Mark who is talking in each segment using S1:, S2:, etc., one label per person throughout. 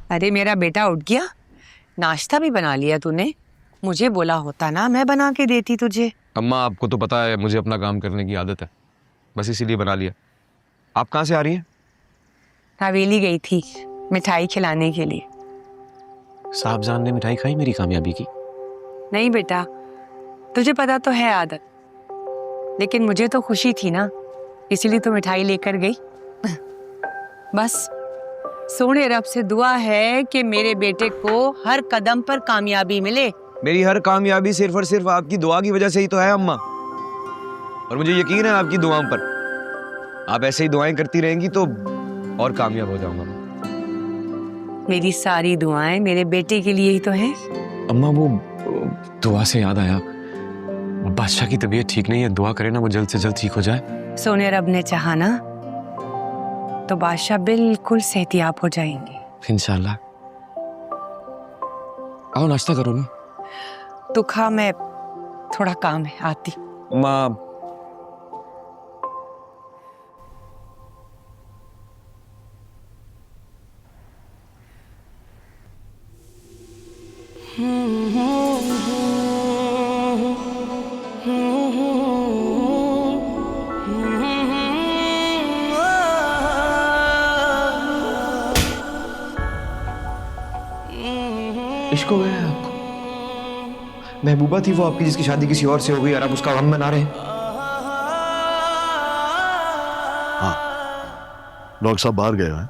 S1: अरे मेरा बेटा उठ गया? नाश्ता भी बना लिया तूने? मुझे बोला होता ना, मैं बना के देती तुझे।
S2: अम्मा आपको तो पता है मुझे अपना काम करने की आदत है, बस इसीलिए बना लिया। आप कहाँ से आ रही हैं?
S1: हवेली गई थी मिठाई खिलाने के लिए।
S2: साहबजान ने मिठाई खाई मेरी कामयाबी की?
S1: नहीं बेटा, तुझे पता तो है आदत, लेकिन मुझे तो खुशी थी ना, इसीलिए तो मिठाई लेकर गई। बस सोने रब से दुआ है कि मेरे बेटे को हर कदम पर कामयाबी मिले।
S2: मेरी हर कामयाबी सिर्फ और सिर्फ आपकी दुआ की वजह से ही तो है अम्मा, और मुझे यकीन है आपकी दुआओं पर। आप ऐसे ही दुआएं करती रहेंगी तो और कामयाब हो जाऊंगा मैं।
S1: मेरी सारी दुआएं मेरे बेटे के लिए ही तो हैं।
S2: अम्मा वो दुआ से याद आया, बादशाह की तबीयत ठीक नहीं है, दुआ करें ना वो जल्द से जल्द ठीक हो जाए।
S1: सोने रब ने चाहा ना तो बादशाह बिल्कुल सेहतियाब हो जाएंगे
S2: इंशाल्लाह। आओ नाश्ता करो ना।
S1: तो खा, मैं थोड़ा काम है, आती।
S2: माँ इश्क हो गया है आपको? महबूबा थी वो आपकी जिसकी शादी किसी और से हो गई और आप उसका गम मना रहे हैं?
S3: हाँ, डॉक्टर साहब बाहर गए हैं।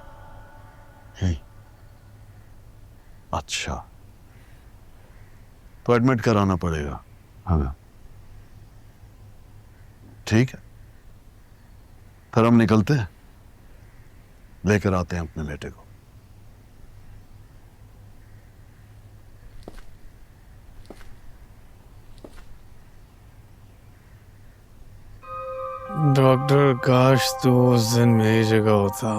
S3: अच्छा, तो एडमिट कराना पड़ेगा। हाँ ठीक है, फिर हम निकलते हैं, लेकर आते हैं अपने बेटे को।
S4: डॉक्टर, काश तू उस दिन मेरी जगह होता।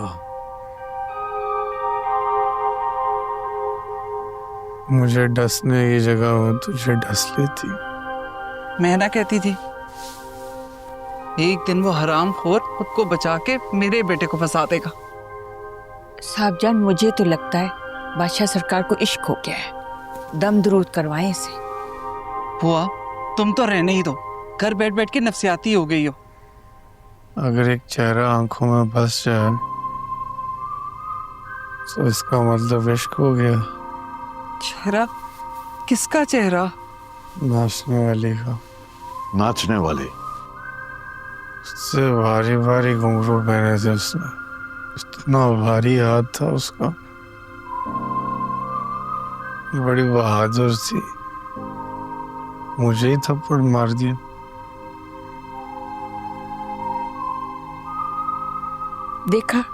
S4: मुझे डसने की जगह हो तुझे डस लेती।
S5: मैं ना कहती थी, एक दिन वो हरामखोर खुद को बचा के मेरे बेटे को फंसा देगा।
S1: साहबजान, मुझे तो लगता है बादशाह सरकार को इश्क हो गया है, दम दरूद करवाएं इसे।
S5: बुआ, तुम तो रहने ही दो, घर बैठ बैठ के नफसियाती हो गई हो।
S4: अगर एक चेहरा आंखों में बस जाए तो इसका मतलब इश्क हो गया।
S5: चेहरा? किसका चेहरा?
S4: नाचने वाली का।
S3: नाचने वाली?
S4: उससे भारी भारी घुंघरू पहने थे उसने, इतना भारी हाथ था उसका, बड़ी बहादुर थी, मुझे ही थप्पड़ मार दिया।
S1: देखा,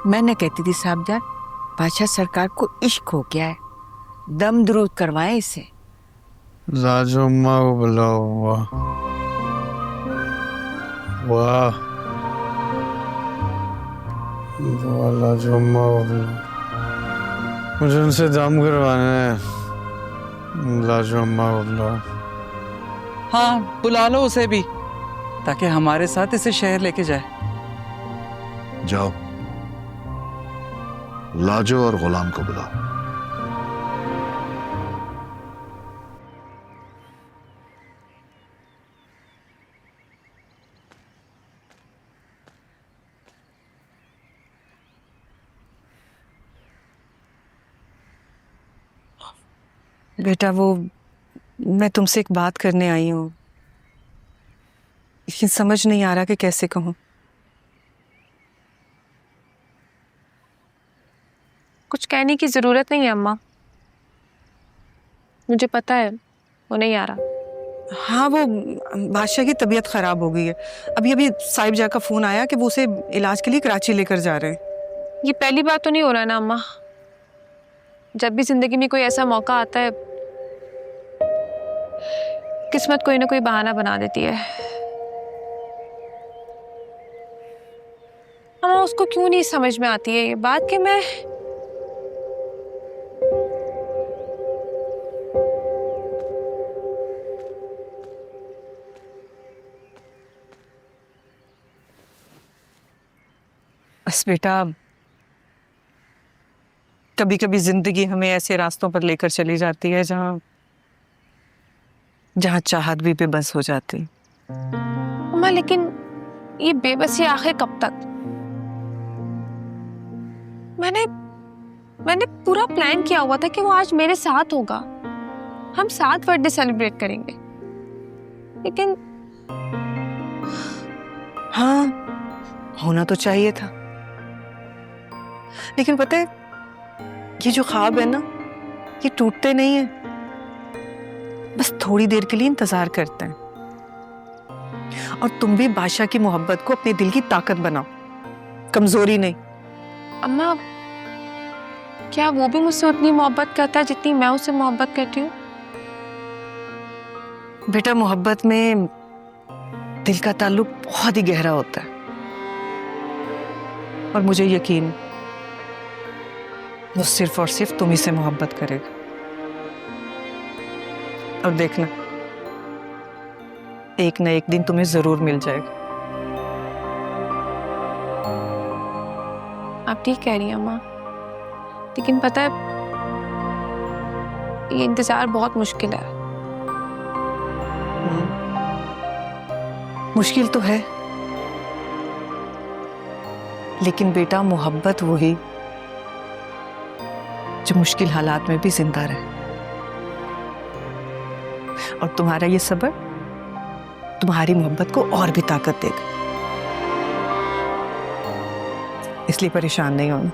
S1: मैं न कहती थी साहबजान, बादशाह सरकार को इश्क हो गया है, दम दरूद करवाएं इसे।
S4: लाजो अम्मा को बुलाओ। वाह वाह वाह, लाजो अम्मा को बुलाओ, मुझे उनसे दम करवाना है। लाजो अम्मा को बुलाओ।
S5: हाँ, बुला लो उसे भी, ताकि हमारे साथ इसे शहर लेके जाए।
S3: जाओ, लाजो और गुलाम को बुलाओ।
S1: बेटा, वो मैं तुमसे एक बात करने आई हूँ, लेकिन समझ नहीं आ रहा कि कैसे कहूँ।
S6: कुछ कहने की जरूरत नहीं है अम्मा, मुझे पता है वो नहीं आ रहा।
S7: हाँ, वो बादशाह की तबीयत खराब हो गई है। अभी अभी साहिब जा का फोन आया कि वो उसे इलाज के लिए कराची लेकर जा रहे हैं।
S6: ये पहली बार तो नहीं हो रहा है ना अम्मा, जब भी जिंदगी में कोई ऐसा मौका आता है किस्मत कोई ना कोई बहाना बना देती है। अम्मा, उसको क्यों नहीं समझ में आती है ये बात कि मैं
S1: बस बेटा,
S7: कभी कभी जिंदगी हमें ऐसे रास्तों पर लेकर चली जाती है जहाँ जहाँ चाहत भी बेबस हो जाती।
S6: अम्मा लेकिन ये बेबसी आखिर कब तक? मैंने पूरा प्लान किया हुआ था कि वो आज मेरे साथ होगा, हम साथ बर्थडे सेलिब्रेट करेंगे, लेकिन
S7: हाँ, होना तो चाहिए था। लेकिन पता है, ये जो ख्वाब है ना, ये टूटते नहीं है, बस थोड़ी देर के लिए इंतजार करते हैं। और तुम भी बादशाह की मोहब्बत को अपने दिल की ताकत बनाओ, कमजोरी नहीं।
S6: अम्मा क्या वो भी मुझसे उतनी मोहब्बत करता है जितनी मैं उससे मोहब्बत करती हूँ?
S7: बेटा, मोहब्बत में दिल का ताल्लुक बहुत ही गहरा होता है, और मुझे यकीन है वो सिर्फ और सिर्फ तुम ही से मोहब्बत करेगा। और देखना, एक न एक दिन तुम्हें जरूर मिल जाएगा।
S6: आप ठीक कह रही हैं अम्मा, लेकिन पता है ये इंतजार बहुत मुश्किल है।
S7: मुश्किल तो है, लेकिन बेटा मोहब्बत वही जो मुश्किल हालात में भी जिंदा रहे। और तुम्हारा ये सब्र तुम्हारी मोहब्बत को और भी ताकत देगा, इसलिए परेशान नहीं होना।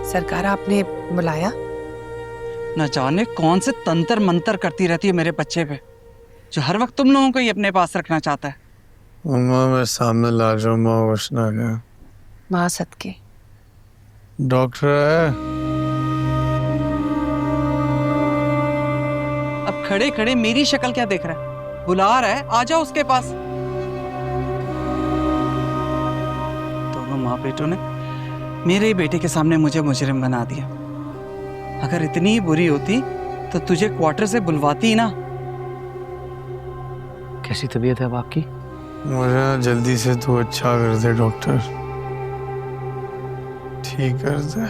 S1: सरकार, आपने बुलाया?
S5: न जाने कौन से तंत्र मंत्र करती रहती है मेरे बच्चे पे, जो हर वक्त तुम लोगों को ही अपने पास रखना चाहता है।
S4: अम्मा, मैं सामने ला जाऊँ, माँ वश ना गया।
S1: माँ सदके।
S4: डॉक्टर है?
S5: अब खड़े खड़े मेरी शक्ल क्या देख रहा है? बुला रहा है, आ जाओ उसके पास। दोनों माँ बेटों ने मेरे ही बेटे के सामने मुझे मुजरिम बना दिया। अगर इतनी ही बुरी होती तो तुझे क्वार्टर से बुलवाती ही ना।
S2: कैसी तबीयत है अब आपकी?
S4: मुझे ना जल्दी से तू अच्छा कर दे डॉक्टर, ठीक कर दे,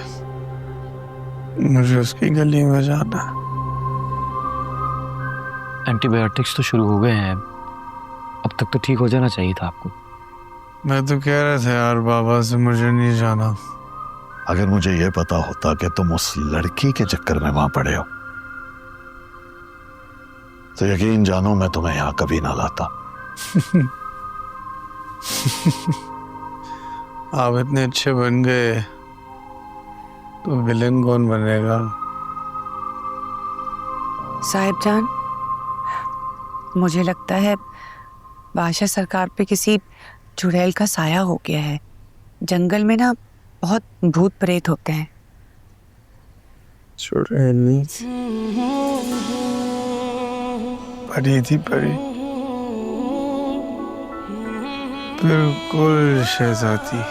S4: मुझे उसकी गली में जाना है।
S2: एंटीबायोटिक्स तो शुरू हो गए हैं, अब तक तो ठीक हो जाना चाहिए था आपको।
S4: मैं तो कह रहा था यार बाबा से मुझे नहीं जाना।
S3: अगर मुझे यह पता होता कि तुम उस लड़की के चक्कर में वहां पड़े हो तो यकीन जानो मैं तुम्हें यहां कभी ना लाता।
S4: आप इतने अच्छे बन गए तो विलेन कौन बनेगा?
S1: साहिब जान, मुझे लगता है बादशाह सरकार पे किसी चुड़ैल का साया हो गया है। जंगल में ना बहुत भूत प्रेत होते हैं।
S4: चुड़ैल नहीं, परी थी, परी, बिल्कुल शहजादी।